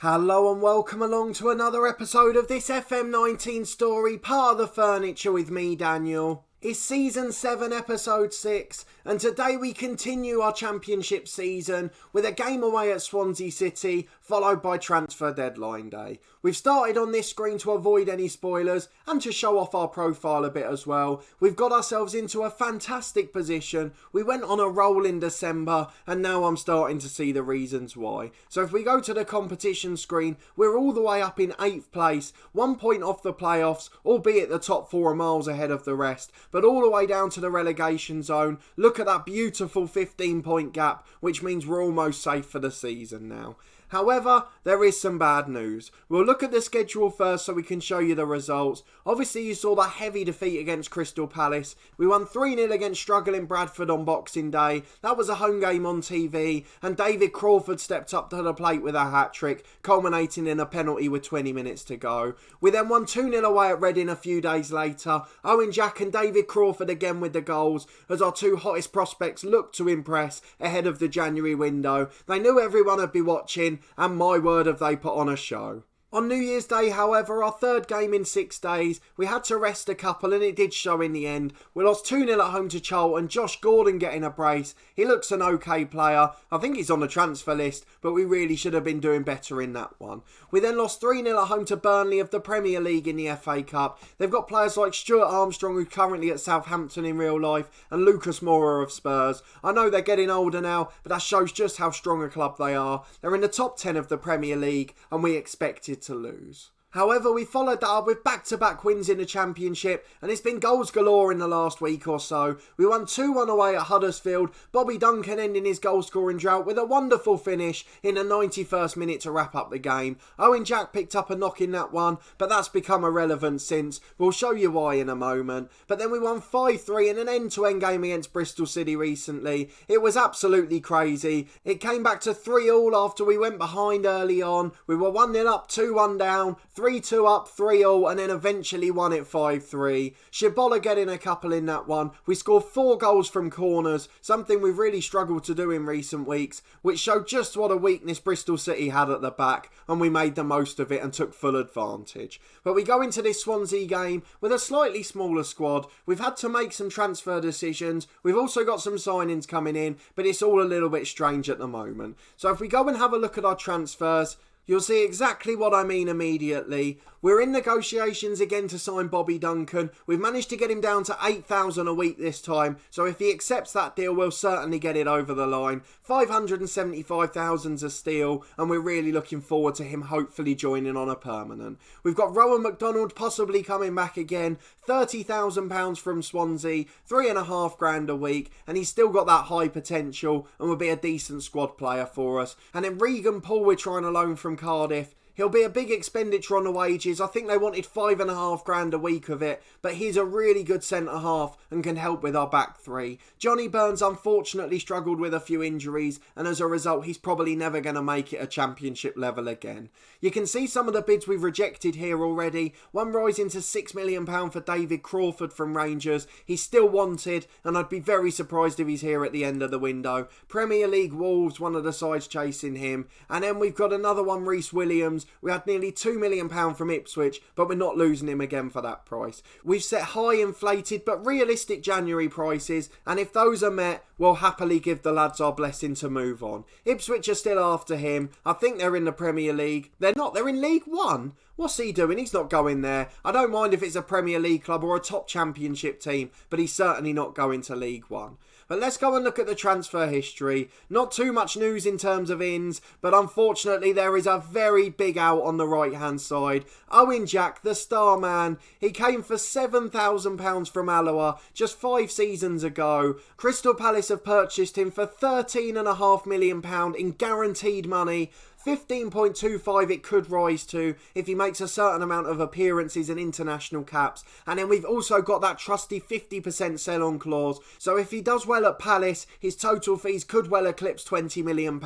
Hello and welcome along to another episode of this FM19 story, part of the furniture with me, Daniel. It's season 7, episode 6, and today we continue our championship season with a game away at Swansea City, followed by transfer deadline day. We've started on this screen to avoid any spoilers and to show off our profile a bit as well. We've got ourselves into a fantastic position. We went on a roll in December and now I'm starting to see the reasons why. So if we go to the competition screen, we're all the way up in 8th place, 1 point off the playoffs, albeit the top 4 are miles ahead of the rest. But all the way down to the relegation zone, look at that beautiful 15-point gap, which means we're almost safe for the season now. However, there is some bad news. We'll look at the schedule first so we can show you the results. Obviously, you saw that heavy defeat against Crystal Palace. We won 3-0 against struggling Bradford on Boxing Day. That was a home game on TV, and David Crawford stepped up to the plate with a hat-trick, culminating in a penalty with 20 minutes to go. We then won 2-0 away at Reading a few days later. Owen Jack and David Crawford again with the goals, as our two hottest prospects looked to impress ahead of the January window. They knew everyone would be watching, and my word have they put on a show. On New Year's Day, however, our third game in 6 days, we had to rest a couple and it did show in the end. We lost 2-0 at home to Charlton, Josh Gordon getting a brace. He looks an okay player. I think he's on the transfer list, but we really should have been doing better in that one. We then lost 3-0 at home to Burnley of the Premier League in the FA Cup. They've got players like Stuart Armstrong, who's currently at Southampton in real life, and Lucas Moura of Spurs. I know they're getting older now, but that shows just how strong a club they are. They're in the top 10 of the Premier League, and we expected to lose. However, we followed that up with back-to-back wins in the Championship, and it's been goals galore in the last week or so. We won 2-1 away at Huddersfield, Bobby Duncan ending his goal-scoring drought with a wonderful finish in the 91st minute to wrap up the game. Owen Jack picked up a knock in that one, but that's become irrelevant since. We'll show you why in a moment. But then we won 5-3 in an end-to-end game against Bristol City recently. It was absolutely crazy. It came back to 3-3 after we went behind early on. We were 1-0 up, 2-1 down, 3-2 up, 3-3, and then eventually won it 5-3. Shibola getting a couple in that one. We scored 4 goals from corners, something we've really struggled to do in recent weeks, which showed just what a weakness Bristol City had at the back, and we made the most of it and took full advantage. But we go into this Swansea game with a slightly smaller squad. We've had to make some transfer decisions. We've also got some signings coming in, but it's all a little bit strange at the moment. So if we go and have a look at our transfers, you'll see exactly what I mean immediately. We're in negotiations again to sign Bobby Duncan. We've managed to get him down to $8,000 a week this time, so if he accepts that deal, we'll certainly get it over the line. $575,000's a steal, and we're really looking forward to him hopefully joining on a permanent. We've got Rowan Mcdonald possibly coming back again, £30,000 from Swansea, $3,500 a week, and he's still got that high potential and will be a decent squad player for us. And then Regan Paul we're trying to loan from Cardiff. He'll be a big expenditure on the wages. I think they wanted $5,500 a week of it, but he's a really good centre-half and can help with our back three. Johnny Burns unfortunately struggled with a few injuries, and as a result, he's probably never going to make it a championship level again. You can see some of the bids we've rejected here already. One rising to £6 million for David Crawford from Rangers. He's still wanted, and I'd be very surprised if he's here at the end of the window. Premier League Wolves, one of the sides chasing him. And then we've got another one, Reece Williams. We had nearly £2 million from Ipswich, but we're not losing him again for that price. We've set high inflated but realistic January prices, and if those are met, we'll happily give the lads our blessing to move on. Ipswich are still after him. I think they're in the Premier League. They're not, they're in League One. What's he doing? He's not going there. I don't mind if it's a Premier League club or a top championship team, but he's certainly not going to League One. But let's go and look at the transfer history. Not too much news in terms of ins, but unfortunately there is a very big out on the right hand side. Owen Jack, the star man, he came for £7,000 from Alloa just 5 seasons ago. Crystal Palace have purchased him for £13.5 million in guaranteed money. 15.25 it could rise to if he makes a certain amount of appearances and international caps. And then we've also got that trusty 50% sell-on clause. So if he does well at Palace, his total fees could well eclipse £20 million,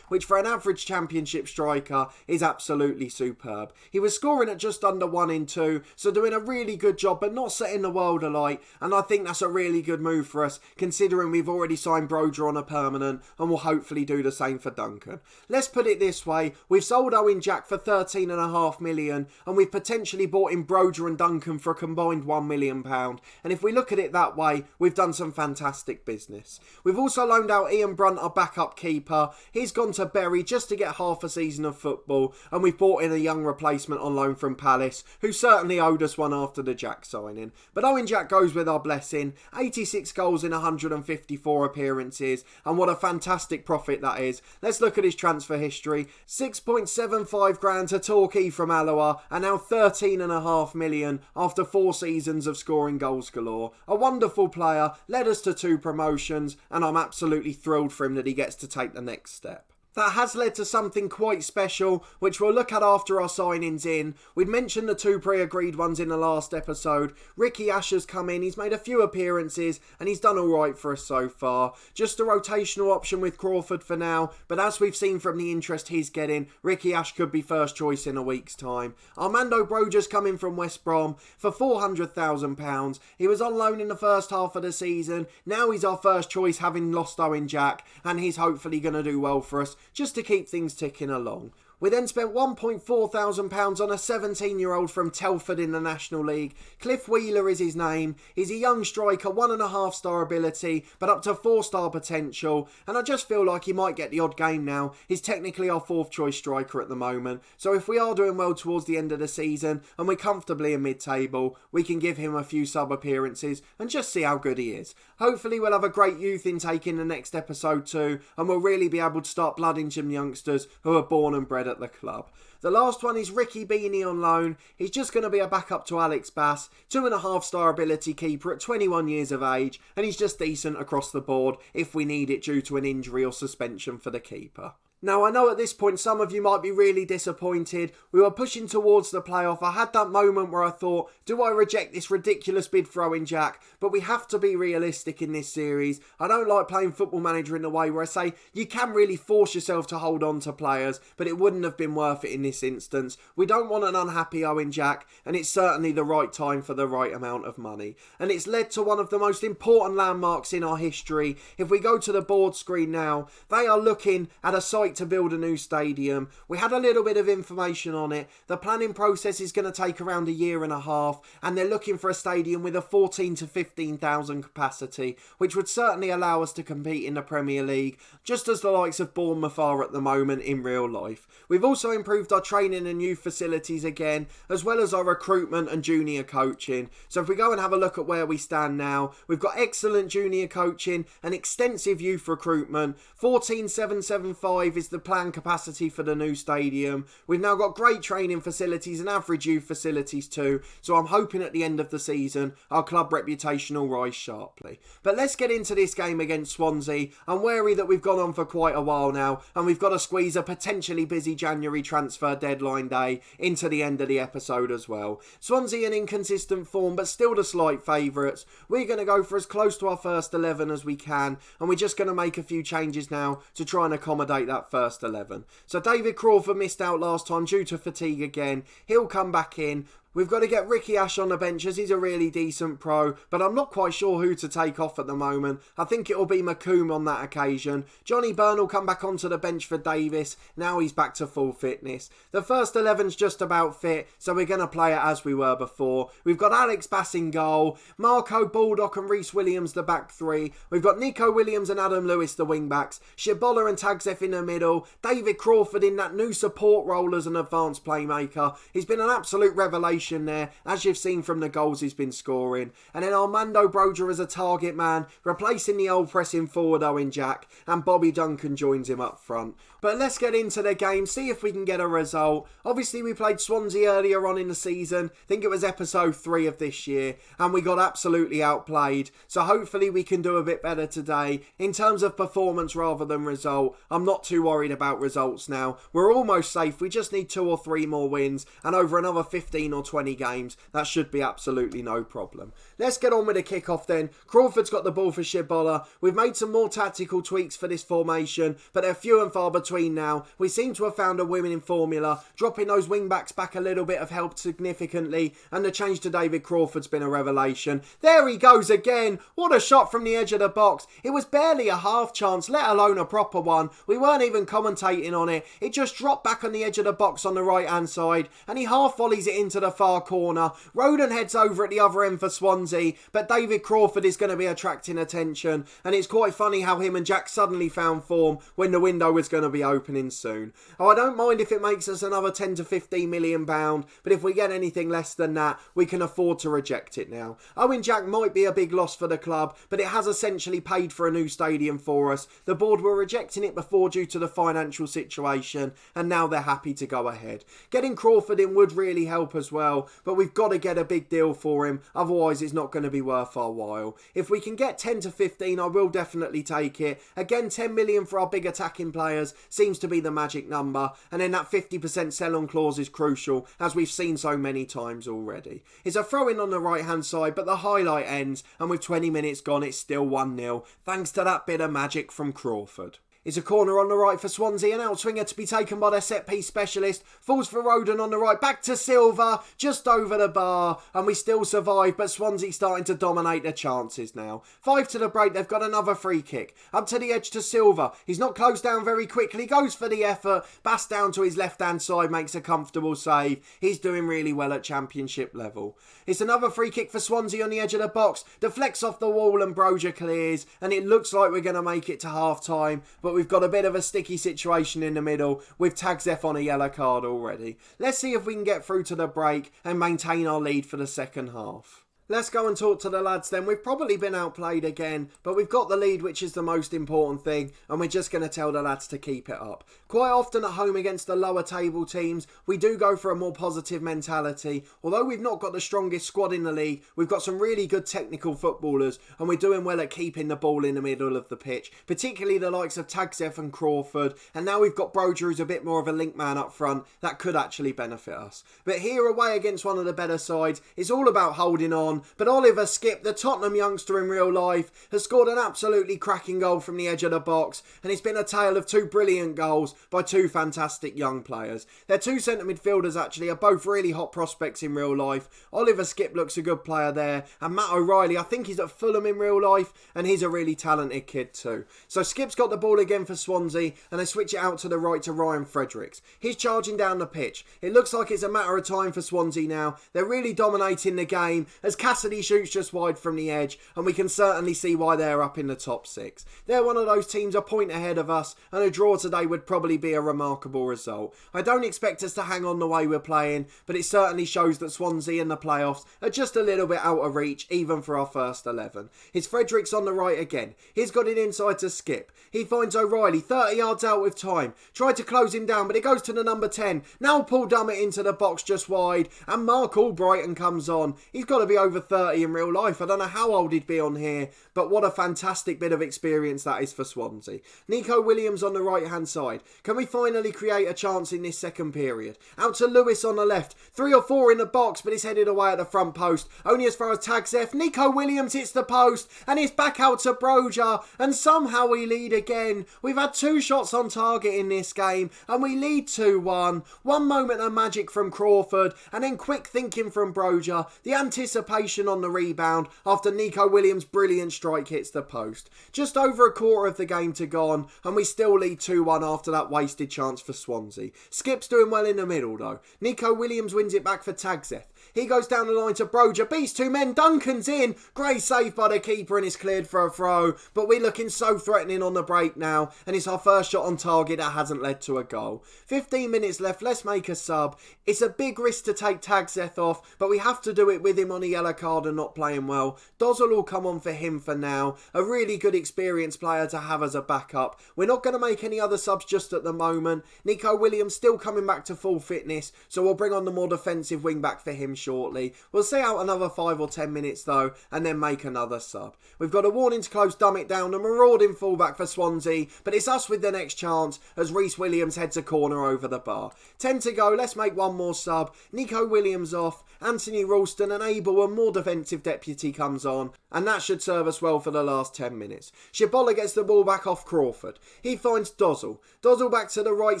which for an average championship striker is absolutely superb. He was scoring at just under 1 in 2, so doing a really good job, but not setting the world alight. And I think that's a really good move for us, considering we've already signed Broder on a permanent, and will hopefully do the same for Duncan. Let's put it this this way, we've sold Owen Jack for £13.5 million, and we've potentially bought in Broder and Duncan for a combined £1 million. And if we look at it that way, we've done some fantastic business. We've also loaned out Ian Brunt, our backup keeper. He's gone to Bury just to get half a season of football, and we've brought in a young replacement on loan from Palace, who certainly owed us one after the Jack signing. But Owen Jack goes with our blessing. 86 goals in 154 appearances, and what a fantastic profit that is. Let's look at his transfer history. 6.75 grand to Torquay from Alloa, and now 13.5 million after 4 seasons of scoring goals galore. A wonderful player, led us to 2 promotions, and I'm absolutely thrilled for him that he gets to take the next step. That has led to something quite special, which we'll look at after our signings in. We'd mentioned the 2 pre-agreed ones in the last episode. Ricky Asher's come in, he's made a few appearances, and he's done alright for us so far. Just a rotational option with Crawford for now, but as we've seen from the interest he's getting, Ricky Ash could be first choice in a week's time. Armando Broder's come in from West Brom for £400,000. He was on loan in the first half of the season. Now he's our first choice, having lost Owen Jack, and he's hopefully going to do well for us, just to keep things ticking along. We then spent £1.4 thousand on a 17-year-old from Telford in the National League. Cliff Wheeler is his name. He's a young striker, 1.5 star ability, but up to 4 star potential. And I just feel like he might get the odd game now. He's technically our 4th choice striker at the moment. So if we are doing well towards the end of the season and we're comfortably in mid-table, we can give him a few sub appearances and just see how good he is. Hopefully we'll have a great youth intake in the next episode too, and we'll really be able to start blooding some youngsters who are born and bred at the club. The last one is Ricky Beanie on loan. He's just going to be a backup to Alex Bass, 2.5 star ability keeper at 21 years of age, and he's just decent across the board if we need it due to an injury or suspension for the keeper. Now, I know at this point some of you might be really disappointed. We were pushing towards the playoff. I had that moment where I thought, do I reject this ridiculous bid for Owen Jack? But we have to be realistic in this series. I don't like playing Football Manager in the way where I say you can really force yourself to hold on to players, but it wouldn't have been worth it in this instance. We don't want an unhappy Owen Jack, and it's certainly the right time for the right amount of money. And it's led to one of the most important landmarks in our history. If we go to the board screen now, they are looking at a site to build a new stadium. We had a little bit of information on it. The planning process is going to take around a year and a half, and they're looking for a stadium with a 14 to 15,000 capacity, which would certainly allow us to compete in the Premier League, just as the likes of Bournemouth are at the moment in real life. We've also improved our training and youth facilities again, as well as our recruitment and junior coaching. So if we go and have a look at where we stand now, we've got excellent junior coaching and extensive youth recruitment. 14,775 is the planned capacity for the new stadium. We've now got great training facilities and average youth facilities too, so I'm hoping at the end of the season our club reputation will rise sharply. But let's get into this game against Swansea. I'm wary that we've gone on for quite a while now, and we've got to squeeze a potentially busy January transfer deadline day into the end of the episode as well. Swansea in inconsistent form, but still the slight favourites. We're going to go for as close to our first 11 as we can, and we're just going to make a few changes now to try and accommodate that first 11. So David Crawford missed out last time due to fatigue again. He'll come back in. We've got to get Ricky Ash on the bench as he's a really decent pro, but I'm not quite sure who to take off at the moment. I think it'll be Mckeever on that occasion. Johnny Byrne will come back onto the bench for Davis. Now he's back to full fitness. The first 11's just about fit, so we're going to play it as we were before. We've got Alex Bass in goal, Marco Baldock and Reece Williams the back 3. We've got Nico Williams and Adam Lewis the wing backs, Shibola and Tagzef in the middle, David Crawford in that new support role as an advanced playmaker. He's been an absolute revelation there, as you've seen from the goals he's been scoring. And then Armando Broder as a target man, replacing the old pressing forward Owen Jack, and Bobby Duncan joins him up front. But let's get into the game, see if we can get a result. Obviously we played Swansea earlier on in the season, I think it was episode 3 of this year, and we got absolutely outplayed. So hopefully we can do a bit better today in terms of performance rather than result. I'm not too worried about results now. We're almost safe, we just need 2 or 3 more wins, and over another 15 or 20 games. That should be absolutely no problem. Let's get on with the kickoff then. Crawford's got the ball for Shibola. We've made some more tactical tweaks for this formation, but they're few and far between now. We seem to have found a winning formula. Dropping those wing-backs back a little bit have helped significantly, and the change to David Crawford's been a revelation. There he goes again. What a shot from the edge of the box. It was barely a half chance, let alone a proper one. We weren't even commentating on it. It just dropped back on the edge of the box on the right-hand side, and he half volleys it into the far corner. Roland heads over at the other end for Swansea, but David Crawford is going to be attracting attention, and it's quite funny how him and Jack suddenly found form when the window was going to be opening soon. Oh, I don't mind if it makes us another 10 to 15 million pound, but if we get anything less than that, we can afford to reject it now. Owen Jack might be a big loss for the club, but it has essentially paid for a new stadium for us. The board were rejecting it before due to the financial situation, and now they're happy to go ahead. Getting Crawford in would really help as well, but we've got to get a big deal for him, otherwise it's not going to be worth our while. If we can get 10 to 15, I will definitely take it. Again, 10 million for our big attacking players seems to be the magic number, and then that 50% sell-on clause is crucial, as we've seen so many times already. It's a throw-in on the right-hand side, but the highlight ends, and with 20 minutes gone, it's still 1-0, thanks to that bit of magic from Crawford. It's a corner on the right for Swansea, an outswinger to be taken by their set-piece specialist. Falls for Roden on the right, back to Silva, just over the bar, and we still survive, but Swansea starting to dominate their chances now. 5 to the break, they've got another free kick. Up to the edge to Silva. He's not closed down very quickly, goes for the effort. Bass down to his left-hand side, makes a comfortable save. He's doing really well at Championship level. It's another free kick for Swansea on the edge of the box. Deflects off the wall and Broja clears, and it looks like we're going to make it to half-time, but we've got a bit of a sticky situation in the middle with Tagzef on a yellow card already. Let's see if we can get through to the break and maintain our lead for the second half. Let's go and talk to the lads then. We've probably been outplayed again, but we've got the lead, which is the most important thing, and we're just going to tell the lads to keep it up. Quite often at home against the lower table teams, we do go for a more positive mentality. Although we've not got the strongest squad in the league, we've got some really good technical footballers, and we're doing well at keeping the ball in the middle of the pitch, particularly the likes of Tagzef and Crawford, and now we've got Broja who's a bit more of a link man up front. That could actually benefit us. But here away against one of the better sides, it's all about holding on. But Oliver Skipp, the Tottenham youngster in real life, has scored an absolutely cracking goal from the edge of the box, and it's been a tale of 2 brilliant goals by 2 fantastic young players. Their 2 centre midfielders actually are both really hot prospects in real life. Oliver Skipp looks a good player there, and Matt O'Reilly, I think he's at Fulham in real life, and he's a really talented kid too. So Skipp's got the ball again for Swansea, and they switch it out to the right to Ryan Fredericks. He's charging down the pitch. It looks like it's a matter of time for Swansea now. They're really dominating the game as Cassidy shoots just wide from the edge, and we can certainly see why they're up in the top 6. They're one of those teams a point ahead of us, and a draw today would probably be a remarkable result. I don't expect us to hang on the way we're playing, but it certainly shows that Swansea in the playoffs are just a little bit out of reach, even for our first 11. It's Fredericks on the right again. He's got it inside to Skipp. He finds O'Reilly, 30 yards out with time. Tried to close him down, but it goes to the number 10. Now Paul Dummett into the box just wide, and Mark Albrighton comes on. He's got to be over 30 in real life. I don't know how old he'd be on here, but what a fantastic bit of experience that is for Swansea. Nico Williams on the right hand side. Can we finally create a chance in this second period? Out to Lewis on the left. 3 or 4 in the box, but it's headed away at the front post. Only as far as Tagzef. Nico Williams hits the post, and it's back out to Broja, and somehow we lead again. We've had 2 shots on target in this game, and we lead 2-1. One moment of magic from Crawford, and then quick thinking from Broja. The anticipation on the rebound after Nico Williams' brilliant strike hits the post. Just over a quarter of the game to gone, and we still lead 2-1 after that wasted chance for Swansea. Skipp's doing well in the middle though. Nico Williams wins it back for Tagzef. He goes down the line to Broja, beats 2 men, Duncan's in. Great save by the keeper, and it's cleared for a throw, but we're looking so threatening on the break now, and it's our first shot on target that hasn't led to a goal. 15 minutes left, let's make a sub. It's a big risk to take Tagzef off, but we have to do it with him on a yellow yellow card and not playing well. Dozzle will come on for him for now. A really good experienced player to have as a backup. We're not going to make any other subs just at the moment. Nico Williams still coming back to full fitness, so we'll bring on the more defensive wing back for him shortly. We'll see out another 5 or 10 minutes though, and then make another sub. We've got a warning to close Dumb It Down, a marauding fullback for Swansea, but it's us with the next chance as Reece Williams heads a corner over the bar. 10 to go, let's make one more sub. Nico Williams off, Anthony Ralston and Abel, and more defensive deputy comes on, and that should serve us well for the last 10 minutes. Shibola gets the ball back off Crawford. He finds Dozzle. Dozzle back to the right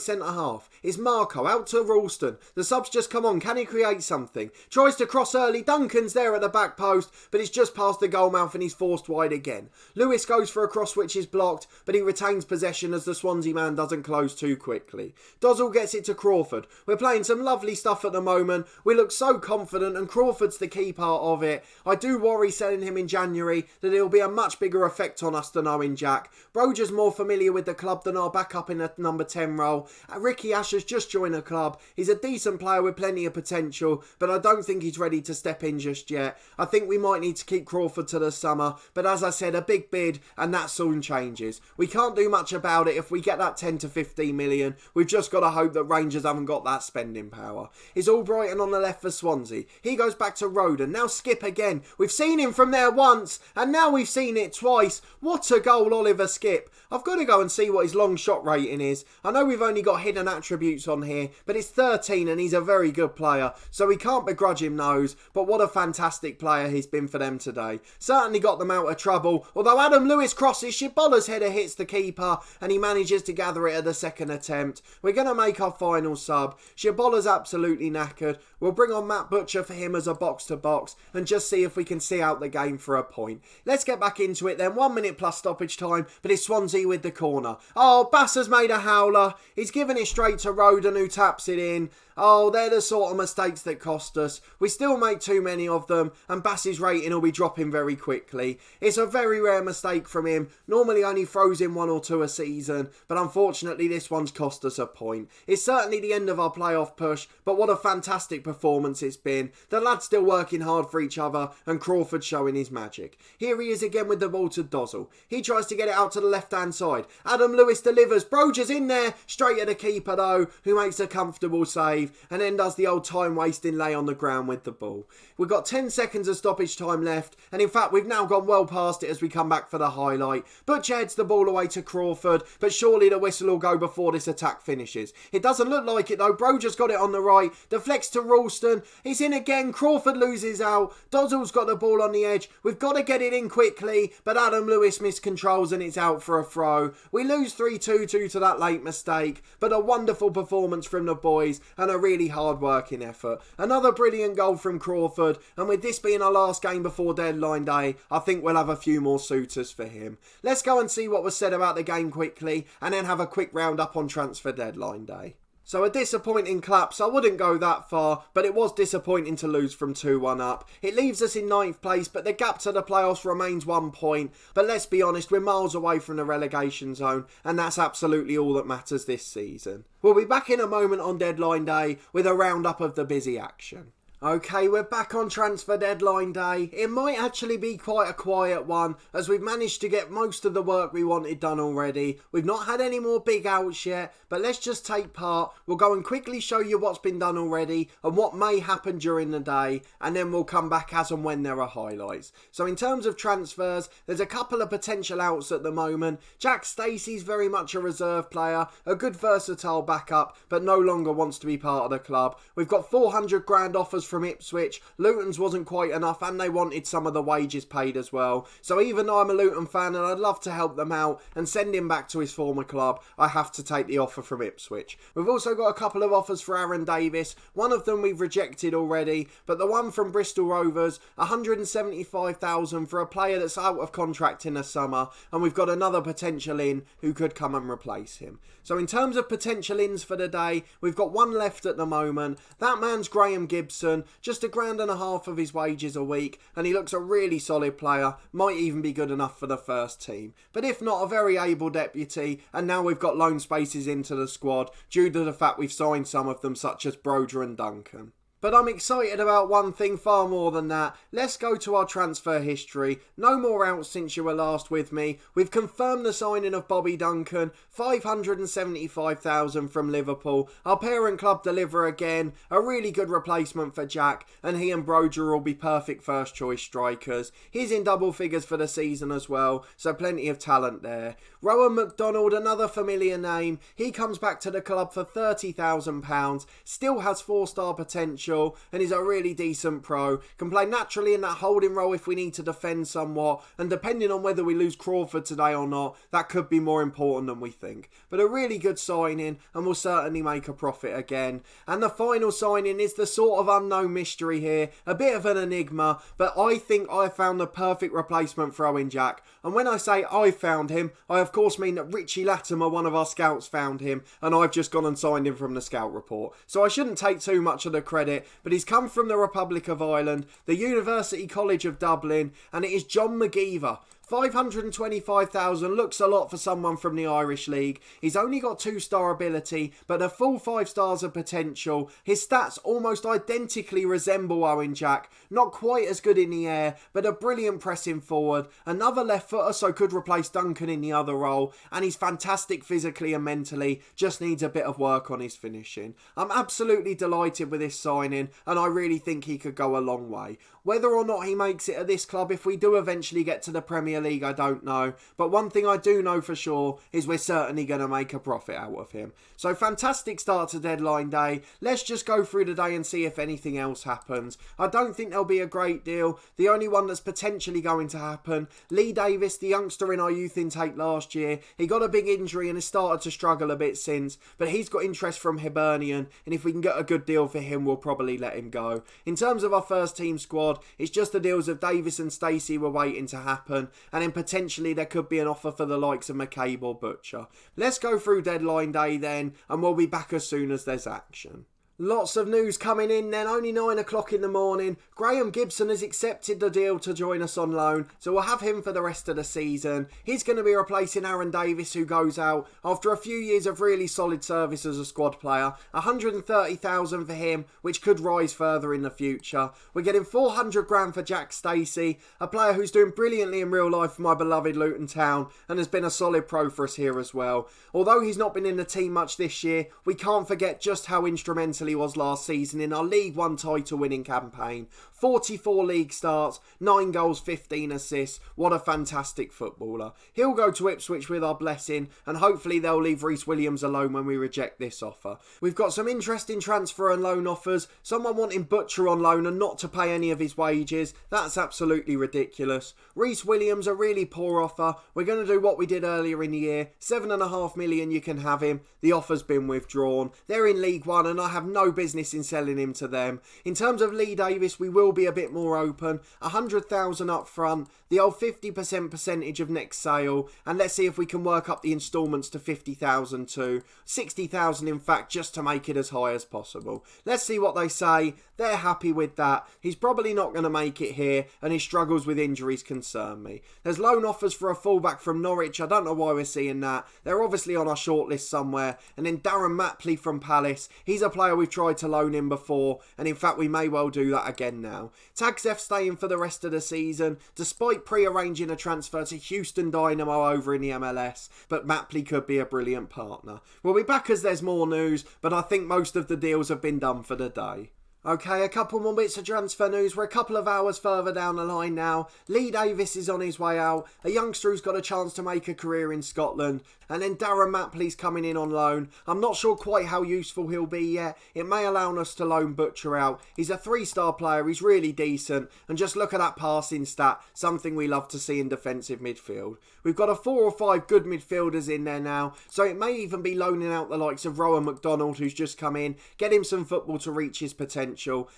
centre half. It's Marco out to Ralston. The sub's just come on. Can he create something? Tries to cross early. Duncan's there at the back post, but it's just past the goal mouth and he's forced wide again. Lewis goes for a cross which is blocked, but he retains possession as the Swansea man doesn't close too quickly. Dozzle gets it to Crawford. We're playing some lovely stuff at the moment. We look so confident and Crawford's the key part of it. I do worry selling him in January that it'll be a much bigger effect on us than Owen Jack. Broger's more familiar with the club than our backup in a number 10 role. Ricky Asher's just joined the club. He's a decent player with plenty of potential, but I don't think he's ready to step in just yet. I think we might need to keep Crawford to the summer, but as I said, a big bid and that soon changes. We can't do much about it if we get that 10 to 15 million. We've just got to hope that Rangers haven't got that spending power. It's Albrighton on the left for Swansea. He goes back to Roden. Now Skip again. We've seen him from there once and now we've seen it twice. What a goal, Oliver Skip. I've got to go and see what his long shot rating is. I know we've only got hidden attributes on here, but it's 13 and he's a very good player, so we can't begrudge him those, but what a fantastic player he's been for them today. Certainly got them out of trouble, although Adam Lewis crosses, Shibola's header hits the keeper and he manages to gather it at the second attempt. We're going to make our final sub. Shibola's absolutely knackered. We'll bring on Matt Butcher for him as a box-to-box and just see if we can see out the game for a point. Let's get back into it then. 1 minute plus stoppage time, but it's Swansea with the corner. Oh, Bass has made a howler. He's given it straight to Roden who taps it in. Oh, they're the sort of mistakes that cost us. We still make too many of them and Bass's rating will be dropping very quickly. It's a very rare mistake from him. Normally only throws in 1 or 2 a season, but unfortunately this one's cost us a point. It's certainly the end of our playoff push, but what a fantastic performance it's been. The lad's still working hard for each other and Crawford showing his magic. Here he is again with the ball to Dozzle. He tries to get it out to the left hand side. Adam Lewis delivers. Broger's in there, straight at the keeper though, who makes a comfortable save and then does the old time wasting lay on the ground with the ball. We've got 10 seconds of stoppage time left and in fact we've now gone well past it as we come back for the highlight. Butcher heads the ball away to Crawford, but surely the whistle will go before this attack finishes. It doesn't look like it though. Broger's got it on the right, deflects to Ralston, he's in again, Crawford loses out, Dozzle's got the ball on the edge, we've got to get it in quickly, but Adam Lewis miscontrols and it's out for a throw. We lose 3-2 due to that late mistake, but a wonderful performance from the boys and a really hard working effort. Another brilliant goal from Crawford, and with this being our last game before deadline day, I think we'll have a few more suitors for him. Let's go and see what was said about the game quickly and then have a quick roundup on transfer deadline day. So a disappointing collapse. I wouldn't go that far, but it was disappointing to lose from 2-1 up. It leaves us in 9th place, but the gap to the playoffs remains 1 point. But let's be honest, we're miles away from the relegation zone, and that's absolutely all that matters this season. We'll be back in a moment on deadline day with a roundup of the busy action. Okay, we're back on transfer deadline day. It might actually be quite a quiet one as we've managed to get most of the work we wanted done already. We've not had any more big outs yet, but let's just take part. We'll go and quickly show you what's been done already and what may happen during the day, and then we'll come back as and when there are highlights. So in terms of transfers, there's a couple of potential outs at the moment. Jack Stacey's very much a reserve player, a good versatile backup, but no longer wants to be part of the club. We've got 400 grand offers from Ipswich. Luton's wasn't quite enough and they wanted some of the wages paid as well. So even though I'm a Luton fan and I'd love to help them out and send him back to his former club, I have to take the offer from Ipswich. We've also got a couple of offers for Aaron Davis. One of them we've rejected already, but the one from Bristol Rovers, 175,000 for a player that's out of contract in the summer, and we've got another potential in who could come and replace him. So in terms of potential ins for the day, we've got one left at the moment. That man's Graham Gibson, just £1,500 of his wages a week, and he looks a really solid player, might even be good enough for the first team. But if not, a very able deputy, and now we've got loan spaces into the squad due to the fact we've signed some of them such as Broger and Duncan. But I'm excited about one thing far more than that. Let's go to our transfer history. No more out since you were last with me. We've confirmed the signing of Bobby Duncan, $575,000 from Liverpool. Our parent club deliver again. A really good replacement for Jack, and he and Broja will be perfect first choice strikers. He's in double figures for the season as well, so plenty of talent there. Rowan Mcdonald, another familiar name. He comes back to the club for £30,000. Still has 4-star potential and is a really decent pro. Can play naturally in that holding role if we need to defend somewhat, and depending on whether we lose Crawford today or not, that could be more important than we think. But a really good signing, and will certainly make a profit again. And the final signing is the sort of unknown mystery here, a bit of an enigma, but I think I found the perfect replacement for Owen Jack. And when I say I found him, I of course mean that Richie Latimer, one of our scouts, found him, and I've just gone and signed him from the scout report. So I shouldn't take too much of the credit, but he's come from the Republic of Ireland, the University College of Dublin, and it is John Mckeever. 525,000 looks a lot for someone from the Irish League. He's only got 2-star ability, but a full 5 stars of potential. His stats almost identically resemble Owen Jack. Not quite as good in the air, but a brilliant pressing forward. Another left footer, so could replace Duncan in the other role. And he's fantastic physically and mentally, just needs a bit of work on his finishing. I'm absolutely delighted with this signing, and I really think he could go a long way. Whether or not he makes it at this club, if we do eventually get to the Premier League, I don't know. But one thing I do know for sure is we're certainly going to make a profit out of him. So fantastic start to deadline day. Let's just go through the day and see if anything else happens. I don't think there'll be a great deal. The only one that's potentially going to happen, Lee Davis, the youngster in our youth intake last year, he got a big injury and has started to struggle a bit since, but he's got interest from Hibernian, and if we can get a good deal for him, we'll probably let him go. In terms of our first team squad, it's just the deals of Davis and Stacey were waiting to happen, and then potentially there could be an offer for the likes of Mckeever or Butcher. Let's go through deadline day then, and we'll be back as soon as there's action. Lots of news coming in then, only 9 o'clock in the morning. Graham Gibson has accepted the deal to join us on loan, so we'll have him for the rest of the season. He's going to be replacing Aaron Davis, who goes out after a few years of really solid service as a squad player. 130,000 for him, which could rise further in the future. We're getting 400 grand for Jack Stacey, a player who's doing brilliantly in real life for my beloved Luton Town and has been a solid pro for us here as well. Although he's not been in the team much this year, we can't forget just how instrumental he was last season in our League One title winning campaign. 44 league starts, 9 goals, 15 assists. What a fantastic footballer. He'll go to Ipswich with our blessing, and hopefully they'll leave Reece Williams alone when we reject this offer. We've got some interesting transfer and loan offers. Someone wanting Butcher on loan and not to pay any of his wages. That's absolutely ridiculous. Reece Williams, a really poor offer. We're going to do what we did earlier in the year. 7.5 million, you can have him. The offer's been withdrawn. They're in League One and I have no business in selling him to them. In terms of Lee Davis, we will be a bit more open. 100,000 up front, the old 50% percentage of next sale, and let's see if we can work up the instalments to 50,000 too. 60,000 in fact, just to make it as high as possible. Let's see what they say. They're happy with that. He's probably not going to make it here, and his struggles with injuries concern me. There's loan offers for a fullback from Norwich. I don't know why we're seeing that. They're obviously on our shortlist somewhere. And then Darren Mapley from Palace. He's a player we've tried to loan in before, and in fact we may well do that again now. Tagsef staying for the rest of the season, despite pre-arranging a transfer to Houston Dynamo over in the MLS, but Mapley could be a brilliant partner. We'll be back as there's more news, but I think most of the deals have been done for the day. Okay, a couple more bits of transfer news. We're a couple of hours further down the line now. Lee Davis is on his way out. A youngster who's got a chance to make a career in Scotland. And then Darren Mapley's coming in on loan. I'm not sure quite how useful he'll be yet. It may allow us to loan Butcher out. He's a 3-star player. He's really decent. And just look at that passing stat. Something we love to see in defensive midfield. We've got a 4 or 5 good midfielders in there now. So it may even be loaning out the likes of Rowan Mcdonald, who's just come in. Get him some football to reach his potential.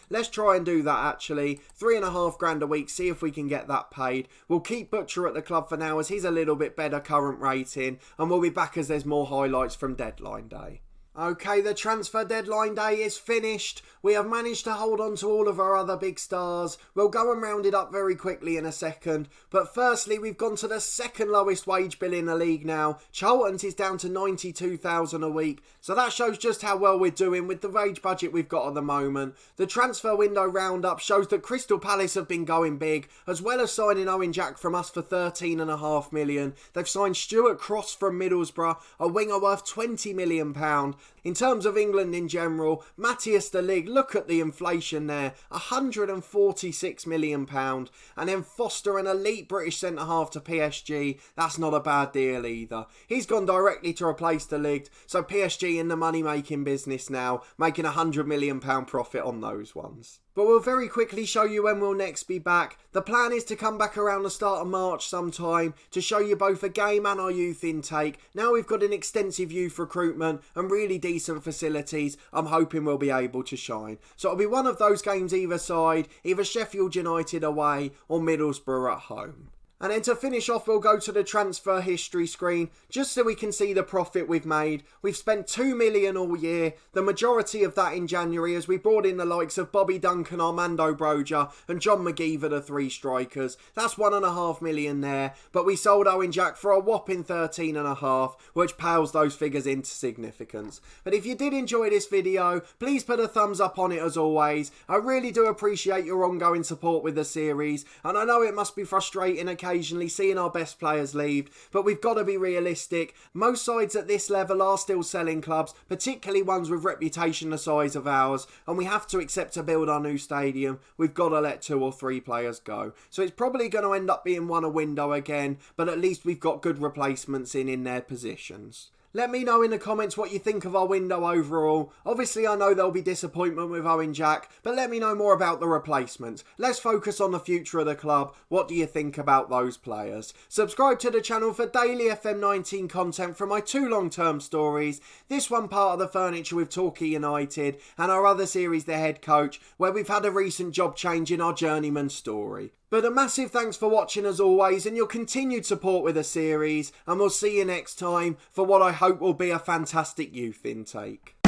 Let's try and do that actually. 3.5 grand a week, see if we can get that paid. We'll keep Butcher at the club for now as he's a little bit better current rating, and we'll be back as there's more highlights from deadline day. Okay, the transfer deadline day is finished. We have managed to hold on to all of our other big stars. We'll go and round it up very quickly in a second. But firstly, we've gone to the second lowest wage bill in the league now. Charlton's is down to $92,000 a week. So that shows just how well we're doing with the wage budget we've got at the moment. The transfer window roundup shows that Crystal Palace have been going big, as well as signing Owen Jack from us for £13.5 million. They've signed Stuart Cross from Middlesbrough, a winger worth £20 million. In terms of England in general, Matthias de Ligt, look at the inflation there, £146 million. And then Foster, an elite British centre-half to PSG, that's not a bad deal either. He's gone directly to replace de Ligt, so PSG in the money-making business now, making £100 million profit on those ones. But we'll very quickly show you when we'll next be back. The plan is to come back around the start of March sometime to show you both a game and our youth intake. Now we've got an extensive youth recruitment and really decent facilities, I'm hoping we'll be able to shine. So it'll be one of those games either side, either Sheffield United away or Middlesbrough at home. And then to finish off, we'll go to the transfer history screen, just so we can see the profit we've made. We've spent $2 million all year, the majority of that in January, as we brought in the likes of Bobby Duncan, Armando Broja and John Mckeever, the three strikers. That's $1.5 million there, but we sold Owen Jack for a whopping $13.5, which pales those figures into significance. But if you did enjoy this video, please put a thumbs up on it as always. I really do appreciate your ongoing support with the series, and I know it must be frustrating occasionally seeing our best players leave, but we've got to be realistic. Most sides at this level are still selling clubs, particularly ones with reputation the size of ours, and we have to accept to build our new stadium. We've got to let 2 or 3 players go. So it's probably going to end up being one a window again, but at least we've got good replacements in their positions. Let me know in the comments what you think of our window overall. Obviously, I know there'll be disappointment with Owen Jack, but let me know more about the replacements. Let's focus on the future of the club. What do you think about those players? Subscribe to the channel for daily FM19 content from my 2 long-term stories. This one part of the furniture with Torquay United, and our other series, The Head Coach, where we've had a recent job change in our journeyman story. But a massive thanks for watching as always, and your continued support with the series, and we'll see you next time for what I hope will be a fantastic youth intake.